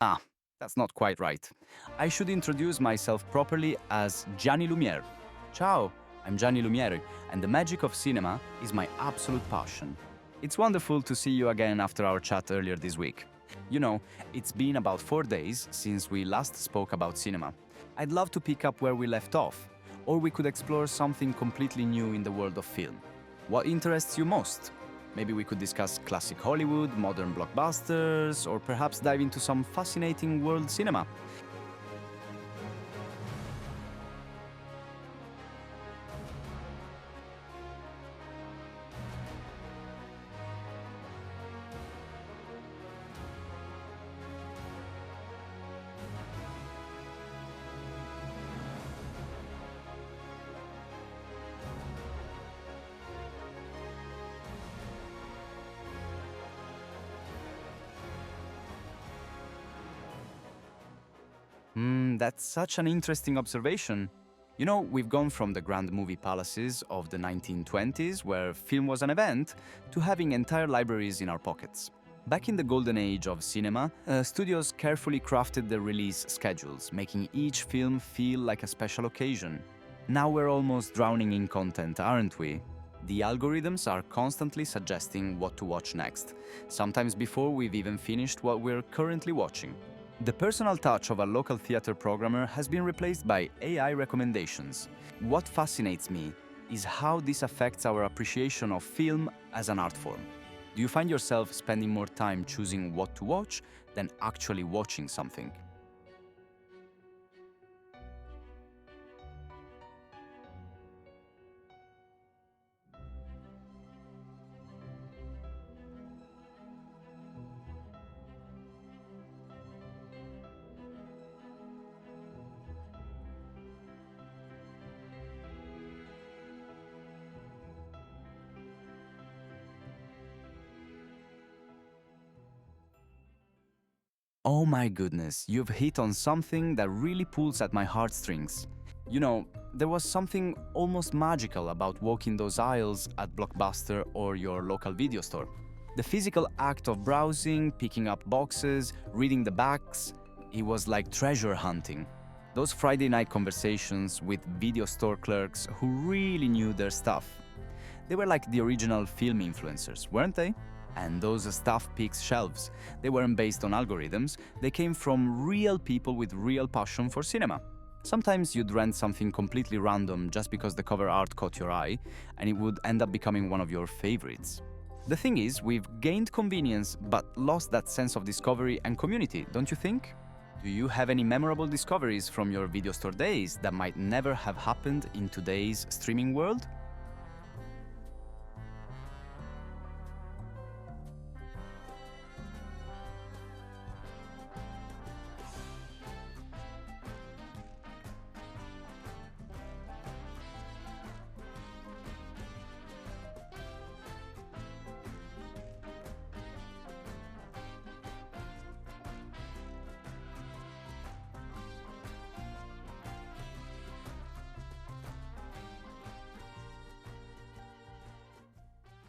Ah, that's not quite right. I should introduce myself properly as Gianni Lumiere. Ciao, I'm Gianni Lumiere, and the magic of cinema is my absolute passion. It's wonderful to see you again after our chat earlier this week. You know, it's been about 4 days since we last spoke about cinema. I'd love to pick up where we left off, or we could explore something completely new in the world of film. What interests you most? Maybe we could discuss classic Hollywood, modern blockbusters, or perhaps dive into some fascinating world cinema. That's such an interesting observation. You know, we've gone from the grand movie palaces of the 1920s, where film was an event, to having entire libraries in our pockets. Back in the golden age of cinema, studios carefully crafted their release schedules, making each film feel like a special occasion. Now we're almost drowning in content, aren't we? The algorithms are constantly suggesting what to watch next, sometimes before we've even finished what we're currently watching. The personal touch of a local theater programmer has been replaced by AI recommendations. What fascinates me is how this affects our appreciation of film as an art form. Do you find yourself spending more time choosing what to watch than actually watching something? Oh my goodness, you've hit on something that really pulls at my heartstrings. You know, there was something almost magical about walking those aisles at Blockbuster or your local video store. The physical act of browsing, picking up boxes, reading the backs, it was like treasure hunting. Those Friday night conversations with video store clerks who really knew their stuff. They were like the original film influencers, weren't they? And those staff picks shelves, they weren't based on algorithms, they came from real people with real passion for cinema. Sometimes you'd rent something completely random just because the cover art caught your eye, and it would end up becoming one of your favorites. The thing is, we've gained convenience but lost that sense of discovery and community, don't you think? Do you have any memorable discoveries from your video store days that might never have happened in today's streaming world?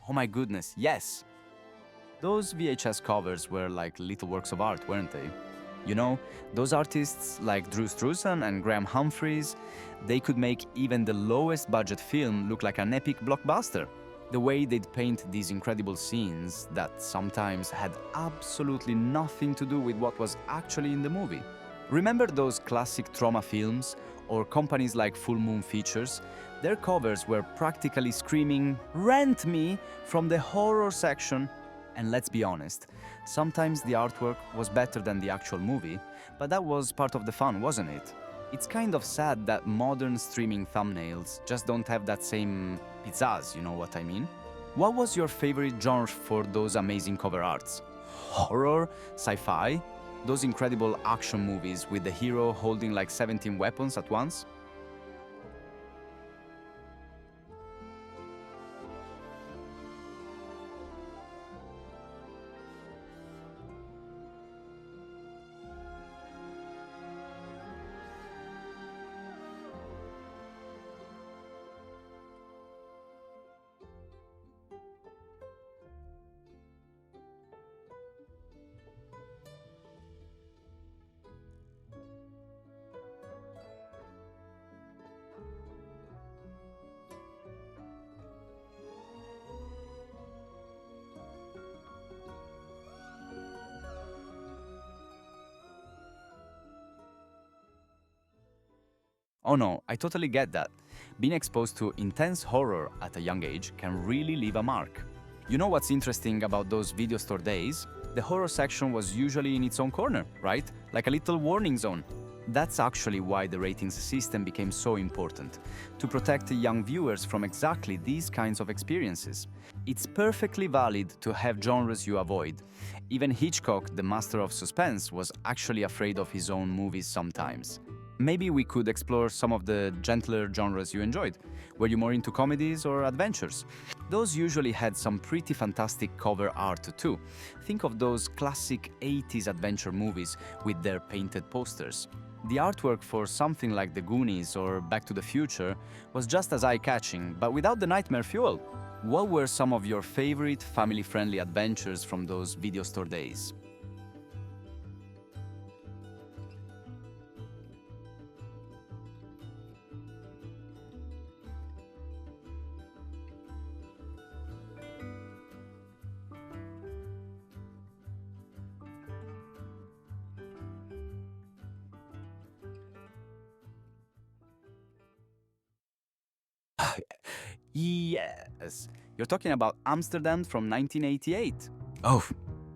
Oh my goodness, yes! Those VHS covers were like little works of art, weren't they? You know, those artists like Drew Struzan and Graham Humphreys, they could make even the lowest budget film look like an epic blockbuster. The way they'd paint these incredible scenes that sometimes had absolutely nothing to do with what was actually in the movie. Remember those classic trauma films or companies like Full Moon Features? Their covers were practically screaming, "Rent me!" from the horror section. And let's be honest, sometimes the artwork was better than the actual movie, but that was part of the fun, wasn't it? It's kind of sad that modern streaming thumbnails just don't have that same pizzazz, you know what I mean? What was your favorite genre for those amazing cover arts? Horror? Sci-fi? Those incredible action movies with the hero holding like 17 weapons at once? Oh no, I totally get that. Being exposed to intense horror at a young age can really leave a mark. You know what's interesting about those video store days? The horror section was usually in its own corner, right? Like a little warning zone. That's actually why the ratings system became so important, to protect the young viewers from exactly these kinds of experiences. It's perfectly valid to have genres you avoid. Even Hitchcock, the master of suspense, was actually afraid of his own movies sometimes. Maybe we could explore some of the gentler genres you enjoyed. Were you more into comedies or adventures? Those usually had some pretty fantastic cover art too. Think of those classic 80s adventure movies with their painted posters. The artwork for something like The Goonies or Back to the Future was just as eye-catching, but without the nightmare fuel. What were some of your favorite family-friendly adventures from those video store days? Yes, you're talking about Amsterdam from 1988. Oh,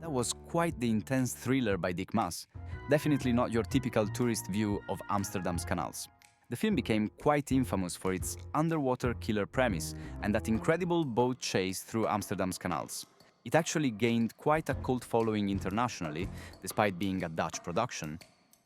that was quite the intense thriller by Dick Maas. Definitely not your typical tourist view of Amsterdam's canals. The film became quite infamous for its underwater killer premise and that incredible boat chase through Amsterdam's canals. It actually gained quite a cult following internationally, despite being a Dutch production.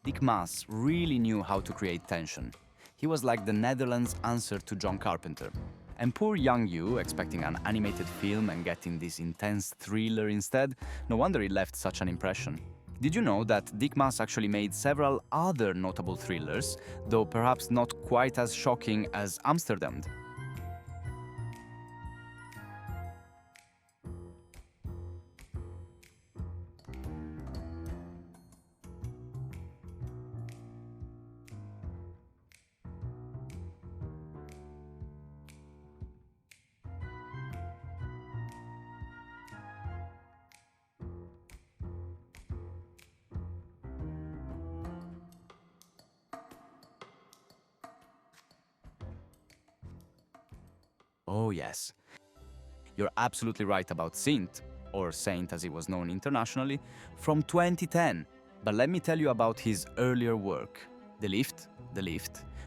Dick Maas really knew how to create tension. He was like the Netherlands' answer to John Carpenter. And poor young you, expecting an animated film and getting this intense thriller instead, no wonder it left such an impression. Did you know that Dick Maas actually made several other notable thrillers, though perhaps not quite as shocking as Amsterdam? Oh, yes. You're absolutely right about Saint, or Saint as it was known internationally, from 2010. But let me tell you about his earlier work. The Lift,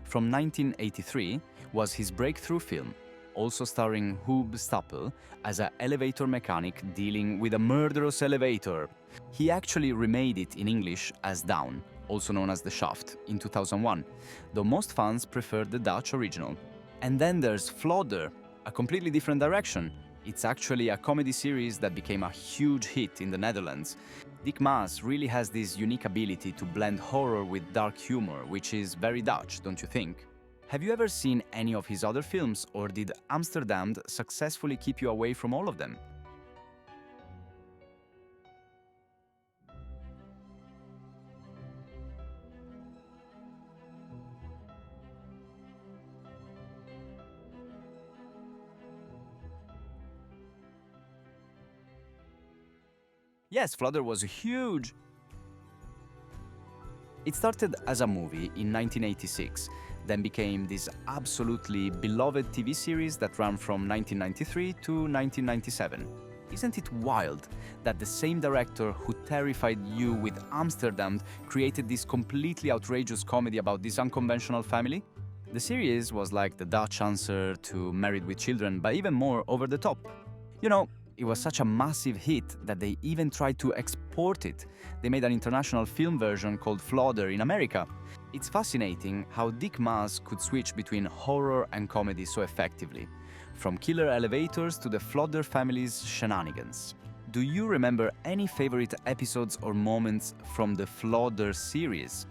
from 1983, was his breakthrough film, also starring Hoob Staple as an elevator mechanic dealing with a murderous elevator. He actually remade it in English as Down, also known as The Shaft, in 2001, though most fans preferred the Dutch original. And then there's Flodder, a completely different direction. It's actually a comedy series that became a huge hit in the Netherlands. Dick Maas really has this unique ability to blend horror with dark humor, which is very Dutch, don't you think? Have you ever seen any of his other films, or did Amsterdam successfully keep you away from all of them? Yes, Flodder was huge. It started as a movie in 1986, then became this absolutely beloved TV series that ran from 1993 to 1997. Isn't it wild that the same director who terrified you with Amsterdam created this completely outrageous comedy about this unconventional family? The series was like the Dutch answer to Married with Children, but even more over the top. You know, it was such a massive hit that they even tried to export it. They made an international film version called Flodder in America. It's fascinating how Dick Maas could switch between horror and comedy so effectively, from killer elevators to the Flodder family's shenanigans. Do you remember any favorite episodes or moments from the Flodder series?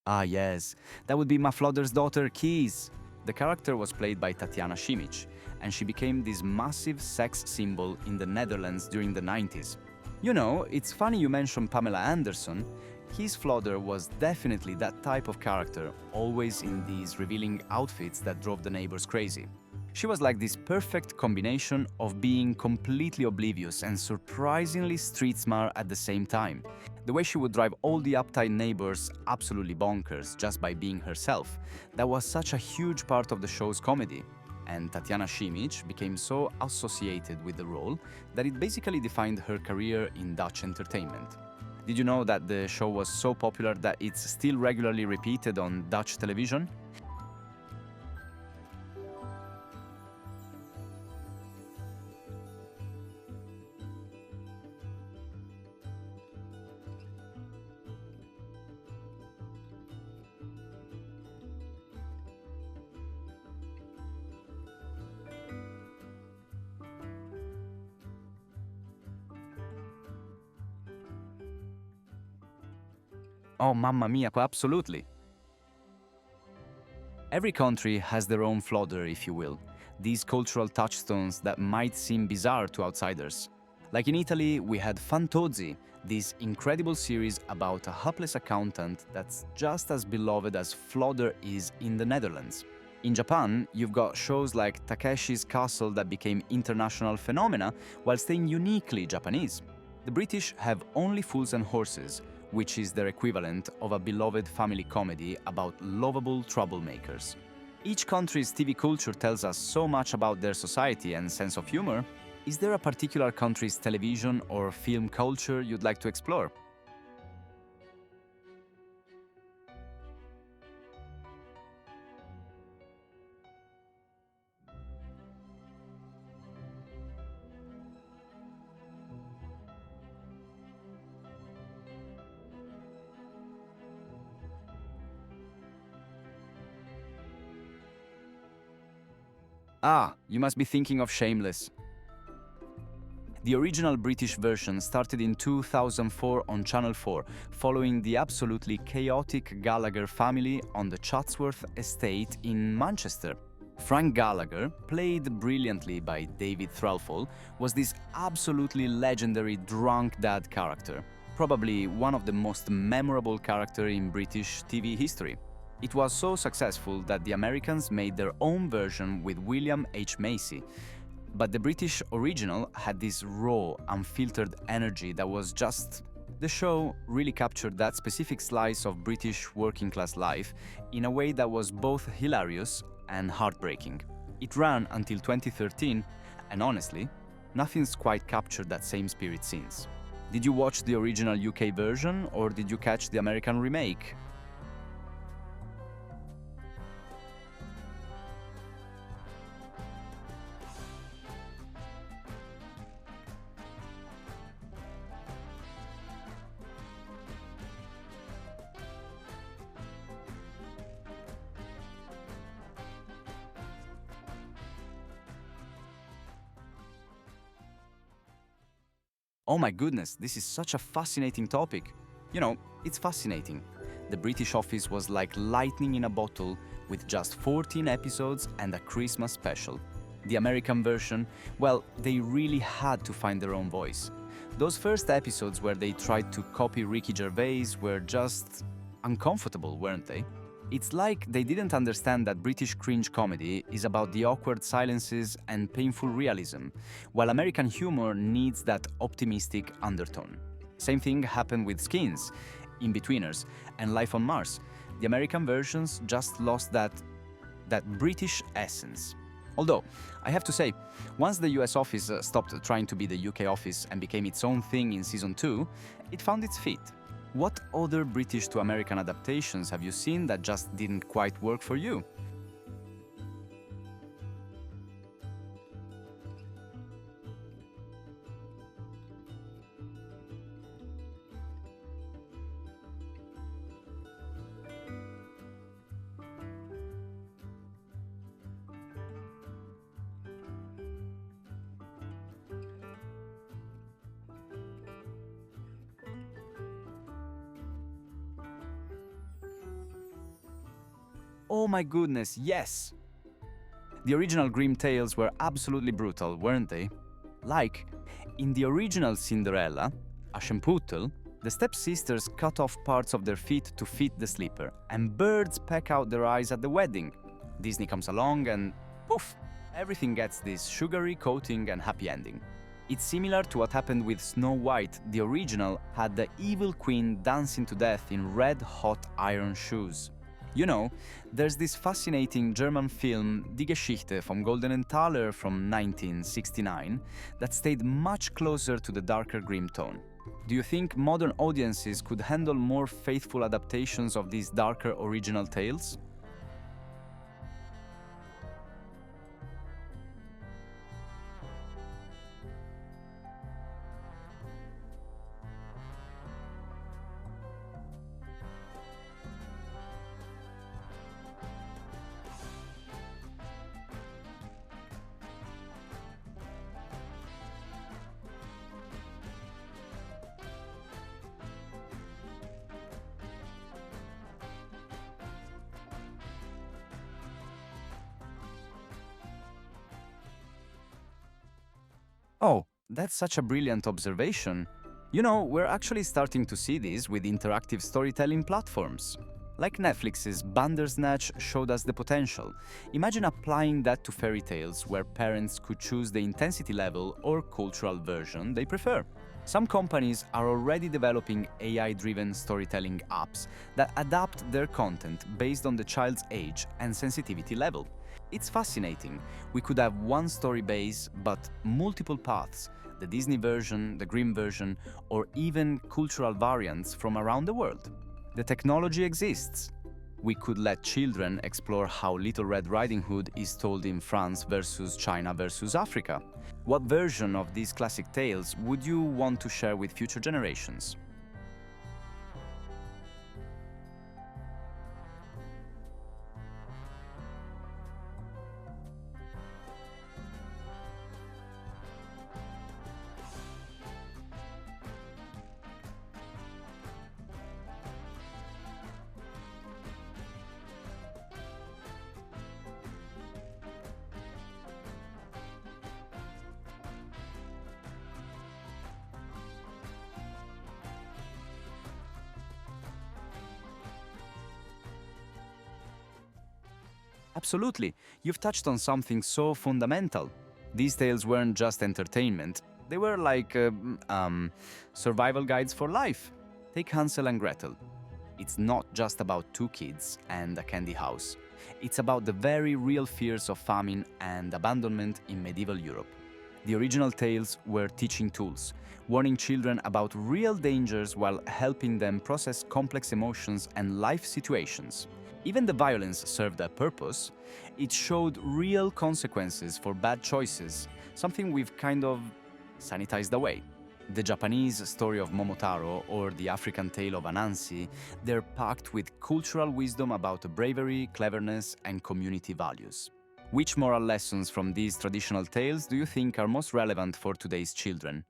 Ah, yes, that would be Maflodder's daughter, Keys. The character was played by Tatiana Simic, and she became this massive sex symbol in the Netherlands during the 90s. You know, it's funny you mentioned Pamela Anderson. His Flodder was definitely that type of character, always in these revealing outfits that drove the neighbors crazy. She was like this perfect combination of being completely oblivious and surprisingly street smart at the same time. The way she would drive all the uptight neighbors absolutely bonkers just by being herself, that was such a huge part of the show's comedy. And Tatiana Simic became so associated with the role that it basically defined her career in Dutch entertainment. Did you know that the show was so popular that it's still regularly repeated on Dutch television? Oh, mamma mia, absolutely. Every country has their own fodder, if you will, these cultural touchstones that might seem bizarre to outsiders. Like in Italy, we had Fantozzi, this incredible series about a hapless accountant that's just as beloved as Flodder is in the Netherlands. In Japan, you've got shows like Takeshi's Castle that became international phenomena while staying uniquely Japanese. The British have Only Fools and Horses, which is their equivalent of a beloved family comedy about lovable troublemakers. Each country's TV culture tells us so much about their society and sense of humor. Is there a particular country's television or film culture you'd like to explore? Ah, you must be thinking of Shameless. The original British version started in 2004 on Channel 4, following the absolutely chaotic Gallagher family on the Chatsworth estate in Manchester. Frank Gallagher, played brilliantly by David Threlfall, was this absolutely legendary drunk dad character, probably one of the most memorable characters in British TV history. It was so successful that the Americans made their own version with William H. Macy, but the British original had this raw, unfiltered energy that was just... The show really captured that specific slice of British working class life in a way that was both hilarious and heartbreaking. It ran until 2013, and honestly, nothing's quite captured that same spirit since. Did you watch the original UK version, or did you catch the American remake? Oh my goodness, this is such a fascinating topic. You know, it's fascinating. The British Office was like lightning in a bottle with just 14 episodes and a Christmas special. The American version, well, they really had to find their own voice. Those first episodes where they tried to copy Ricky Gervais were just uncomfortable, weren't they? It's like they didn't understand that British cringe comedy is about the awkward silences and painful realism, while American humor needs that optimistic undertone. Same thing happened with Skins, In-Betweeners, and Life on Mars. The American versions just lost that British essence. Although, I have to say, once the US office stopped trying to be the UK office and became its own thing in season 2, it found its feet. What other British to American adaptations have you seen that just didn't quite work for you? Oh my goodness, yes! The original Grimm tales were absolutely brutal, weren't they? Like, in the original Cinderella, Aschenputtel, the stepsisters cut off parts of their feet to feed the sleeper, and birds peck out their eyes at the wedding. Disney comes along and poof, everything gets this sugary coating and happy ending. It's similar to what happened with Snow White. The original had the evil queen dancing to death in red-hot iron shoes. You know, there's this fascinating German film Die Geschichte vom Goldenen Thaler from 1969 that stayed much closer to the darker grim tone. Do you think modern audiences could handle more faithful adaptations of these darker original tales? Oh, that's such a brilliant observation. You know, we're actually starting to see this with interactive storytelling platforms. Like Netflix's Bandersnatch showed us the potential. Imagine applying that to fairy tales where parents could choose the intensity level or cultural version they prefer. Some companies are already developing AI-driven storytelling apps that adapt their content based on the child's age and sensitivity level. It's fascinating. We could have one story base, but multiple paths, the Disney version, the Grimm version, or even cultural variants from around the world. The technology exists. We could let children explore how Little Red Riding Hood is told in France versus China versus Africa. What version of these classic tales would you want to share with future generations? Absolutely. You've touched on something so fundamental. These tales weren't just entertainment, they were like survival guides for life. Take Hansel and Gretel. It's not just about two kids and a candy house. It's about the very real fears of famine and abandonment in medieval Europe. The original tales were teaching tools, warning children about real dangers while helping them process complex emotions and life situations. Even the violence served a purpose. It showed real consequences for bad choices, something we've kind of sanitized away. The Japanese story of Momotaro or the African tale of Anansi, they're packed with cultural wisdom about bravery, cleverness, and community values. Which moral lessons from these traditional tales do you think are most relevant for today's children?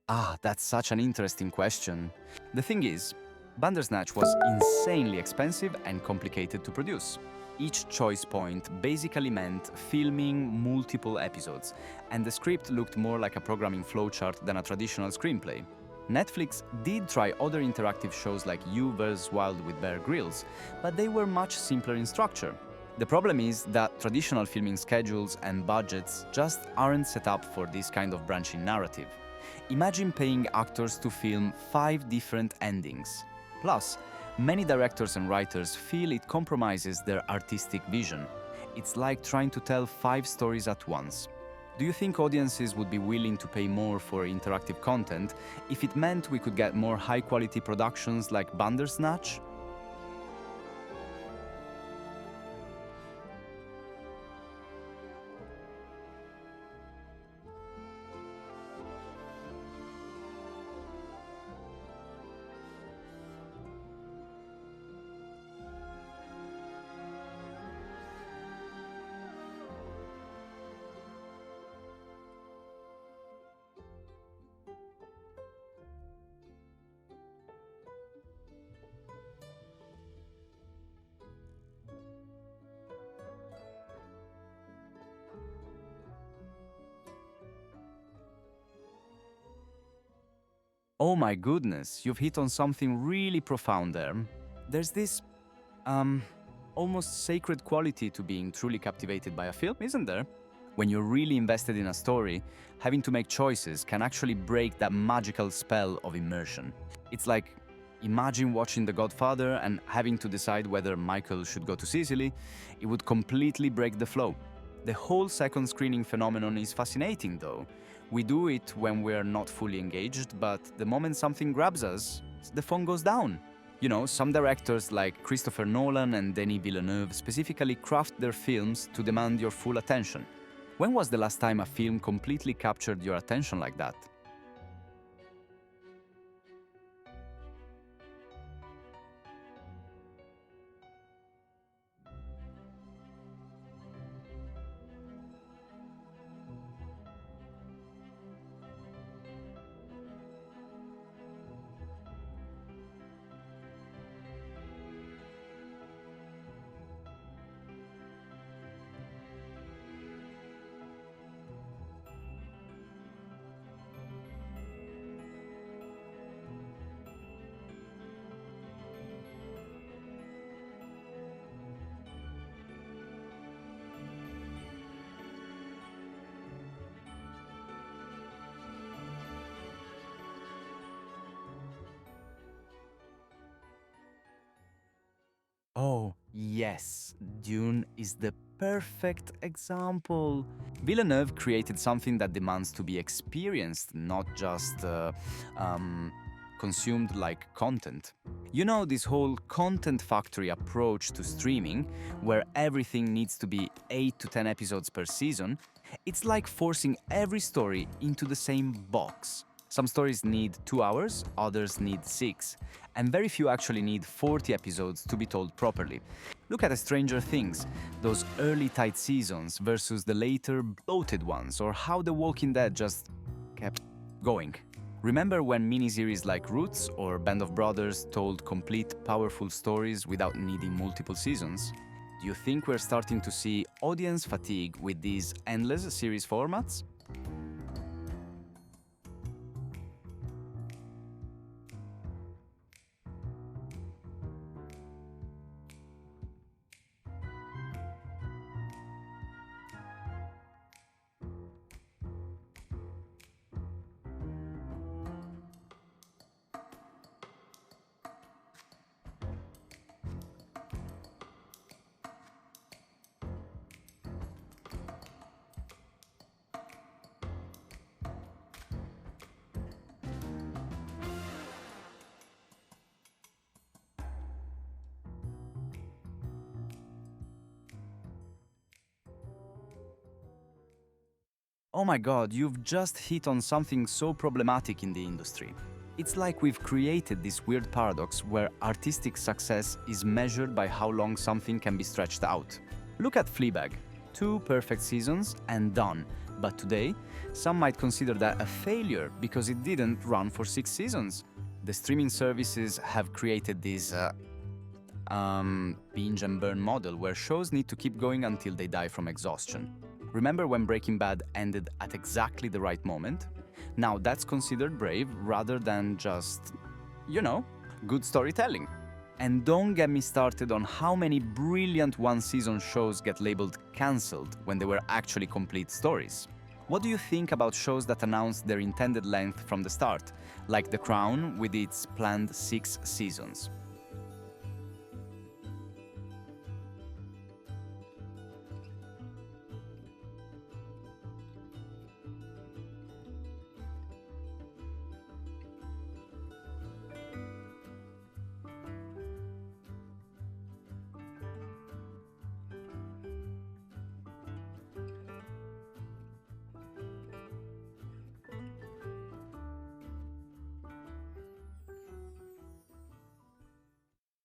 Ah, that's such an interesting question. The thing is, Bandersnatch was insanely expensive and complicated to produce. Each choice point basically meant filming multiple episodes, and the script looked more like a programming flowchart than a traditional screenplay. Netflix did try other interactive shows like You vs. Wild with Bear Grylls, but they were much simpler in structure. The problem is that traditional filming schedules and budgets just aren't set up for this kind of branching narrative. Imagine paying actors to film 5 different endings. Plus, many directors and writers feel it compromises their artistic vision. It's like trying to tell 5 stories at once. Do you think audiences would be willing to pay more for interactive content if it meant we could get more high-quality productions like Bandersnatch? Oh my goodness, you've hit on something really profound there. There's this, um, almost sacred quality to being truly captivated by a film, isn't there? When you're really invested in a story, having to make choices can actually break that magical spell of immersion. It's like, imagine watching The Godfather and having to decide whether Michael should go to Sicily. It would completely break the flow. The whole second screening phenomenon is fascinating, though. We do it when we're not fully engaged, but the moment something grabs us, the phone goes down. You know, some directors like Christopher Nolan and Denis Villeneuve specifically craft their films to demand your full attention. When was the last time a film completely captured your attention like that? Oh, yes, Dune is the perfect example. Villeneuve created something that demands to be experienced, not just um, consumed like content. You know, this whole content factory approach to streaming, where everything needs to be 8 to 10 episodes per season, it's like forcing every story into the same box. Some stories need 2 hours, others need 6, and very few actually need 40 episodes to be told properly. Look at Stranger Things, those early tight seasons versus the later bloated ones, or how The Walking Dead just kept going. Remember when miniseries like Roots or Band of Brothers told complete, powerful stories without needing multiple seasons? Do you think we're starting to see audience fatigue with these endless series formats? Oh my god, you've just hit on something so problematic in the industry. It's like we've created this weird paradox where artistic success is measured by how long something can be stretched out. Look at Fleabag. 2 perfect seasons and done. But today, some might consider that a failure because it didn't run for 6 seasons. The streaming services have created this binge and burn model where shows need to keep going until they die from exhaustion. Remember when Breaking Bad ended at exactly the right moment? Now that's considered brave rather than just, you know, good storytelling. And don't get me started on how many brilliant one-season shows get labeled cancelled when they were actually complete stories. What do you think about shows that announced their intended length from the start, like The Crown with its planned 6 seasons?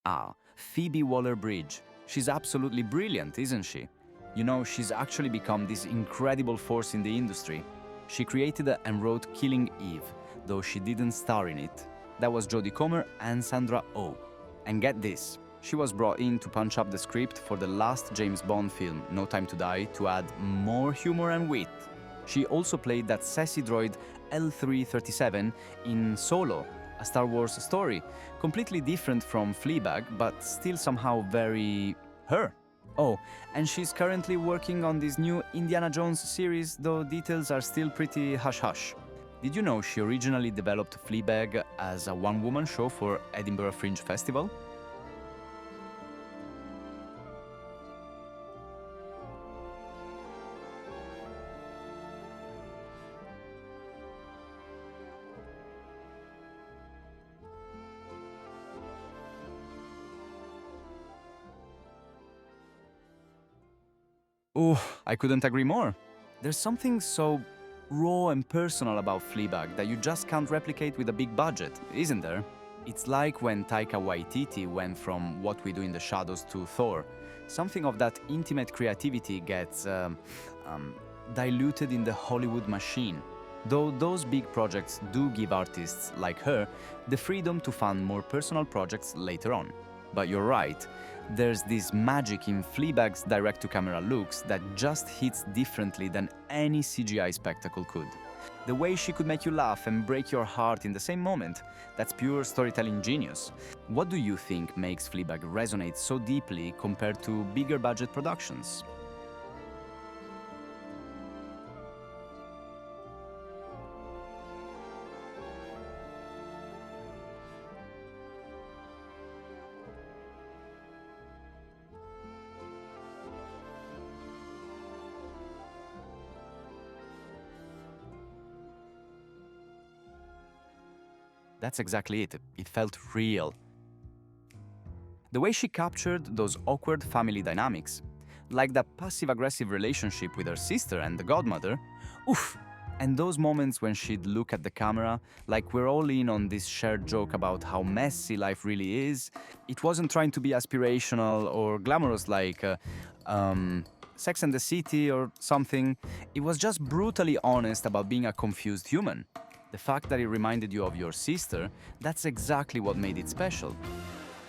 Ah, Phoebe Waller-Bridge. She's absolutely brilliant, isn't she? You know, she's actually become this incredible force in the industry. She created and wrote Killing Eve, though she didn't star in it. That was Jodie Comer and Sandra Oh. And get this, she was brought in to punch up the script for the last James Bond film, No Time to Die, to add more humor and wit. She also played that sassy droid L337 in Solo, a Star Wars story, completely different from Fleabag, but still somehow very her. Oh, and she's currently working on this new Indiana Jones series, though details are still pretty hush-hush. Did you know she originally developed Fleabag as a one-woman show for Edinburgh Fringe Festival? Oh, I couldn't agree more. There's something so raw and personal about Fleabag that you just can't replicate with a big budget, isn't there? It's like when Taika Waititi went from What We Do in the Shadows to Thor. Something of that intimate creativity gets diluted in the Hollywood machine. Though those big projects do give artists like her the freedom to fund more personal projects later on. But you're right, there's this magic in Fleabag's direct-to-camera looks that just hits differently than any CGI spectacle could. The way she could make you laugh and break your heart in the same moment, that's pure storytelling genius. What do you think makes Fleabag resonate so deeply compared to bigger budget productions? That's exactly it. It felt real. The way she captured those awkward family dynamics, like that passive-aggressive relationship with her sister and the godmother, oof! And those moments when she'd look at the camera, like we're all in on this shared joke about how messy life really is. It wasn't trying to be aspirational or glamorous like Sex and the City or something. It was just brutally honest about being a confused human. The fact that it reminded you of your sister, that's exactly what made it special.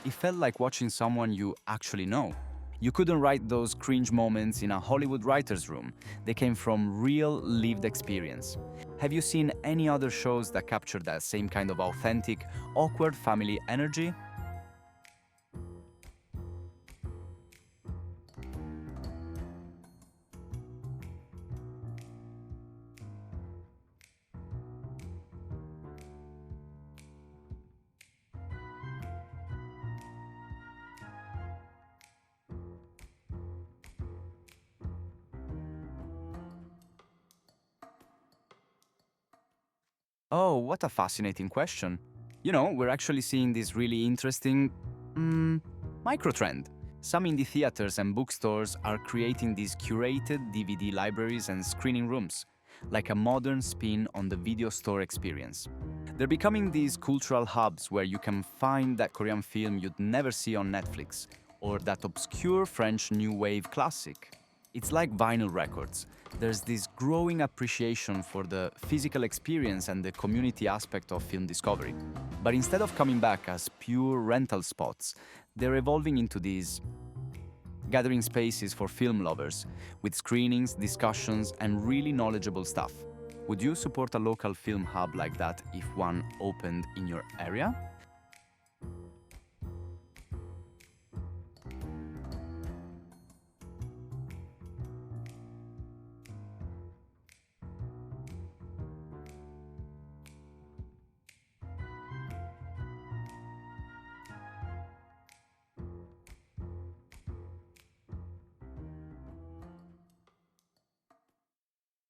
It felt like watching someone you actually know. You couldn't write those cringe moments in a Hollywood writer's room. They came from real lived experience. Have you seen any other shows that capture that same kind of authentic, awkward family energy? Oh, what a fascinating question. You know, we're actually seeing this really interesting micro trend. Some indie theaters and bookstores are creating these curated DVD libraries and screening rooms, like a modern spin on the video store experience. They're becoming these cultural hubs where you can find that Korean film you'd never see on Netflix, or that obscure French new wave classic. It's like vinyl records. There's this growing appreciation for the physical experience and the community aspect of film discovery. But instead of coming back as pure rental spots, they're evolving into these gathering spaces for film lovers, with screenings, discussions, and really knowledgeable stuff. Would you support a local film hub like that if one opened in your area?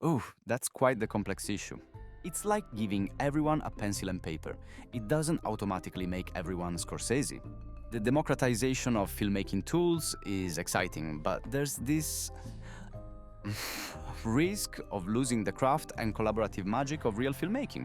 Oh, that's quite the complex issue. It's like giving everyone a pencil and paper. It doesn't automatically make everyone Scorsese. The democratization of filmmaking tools is exciting, but there's this risk of losing the craft and collaborative magic of real filmmaking.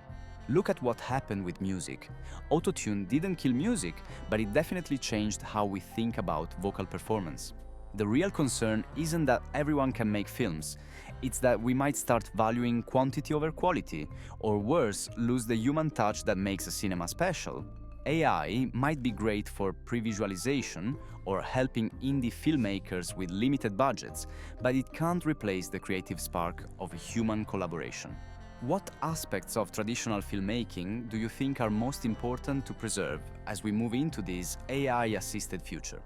Look at what happened with music. Autotune didn't kill music, but it definitely changed how we think about vocal performance. The real concern isn't that everyone can make films, it's that we might start valuing quantity over quality, or worse, lose the human touch that makes a cinema special. AI might be great for pre-visualization or helping indie filmmakers with limited budgets, but it can't replace the creative spark of human collaboration. What aspects of traditional filmmaking do you think are most important to preserve as we move into this AI-assisted future?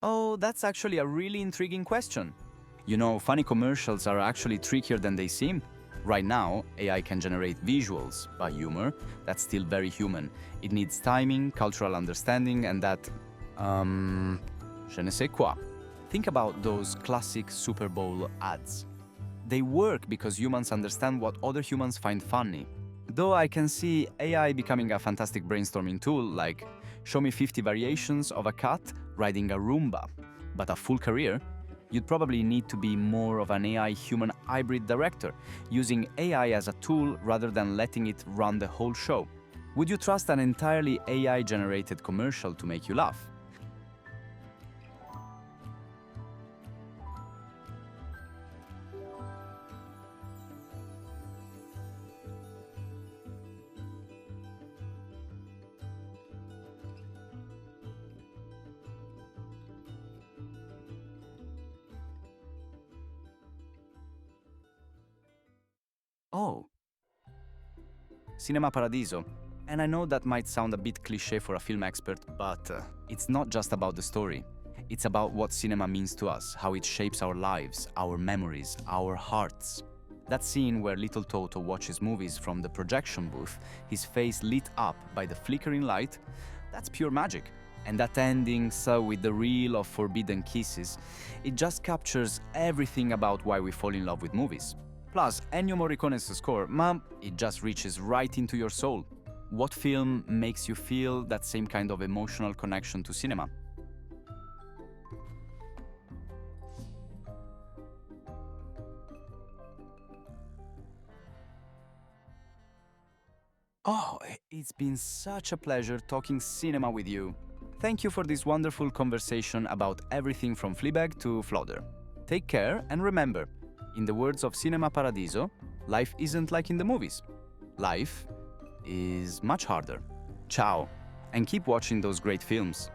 Oh, that's actually a really intriguing question. You know, funny commercials are actually trickier than they seem. Right now, AI can generate visuals, but humor, that's still very human. It needs timing, cultural understanding, and that, je ne sais quoi. Think about those classic Super Bowl ads. They work because humans understand what other humans find funny. Though I can see AI becoming a fantastic brainstorming tool, like show me 50 variations of a cat riding a Roomba. But a full career, you'd probably need to be more of an AI human hybrid director, using AI as a tool rather than letting it run the whole show. Would you trust an entirely AI generated commercial to make you laugh? Oh, Cinema Paradiso. And I know that might sound a bit cliché for a film expert, but it's not just about the story. It's about what cinema means to us, how it shapes our lives, our memories, our hearts. That scene where little Toto watches movies from the projection booth, his face lit up by the flickering light, that's pure magic. And that ending, so with the reel of forbidden kisses, it just captures everything about why we fall in love with movies. Plus, Ennio Morricone's score, ma, it just reaches right into your soul. What film makes you feel that same kind of emotional connection to cinema? Oh, it's been such a pleasure talking cinema with you. Thank you for this wonderful conversation about everything from Fleabag to Flodder. Take care and remember, in the words of Cinema Paradiso, life isn't like in the movies. Life is much harder. Ciao, and keep watching those great films.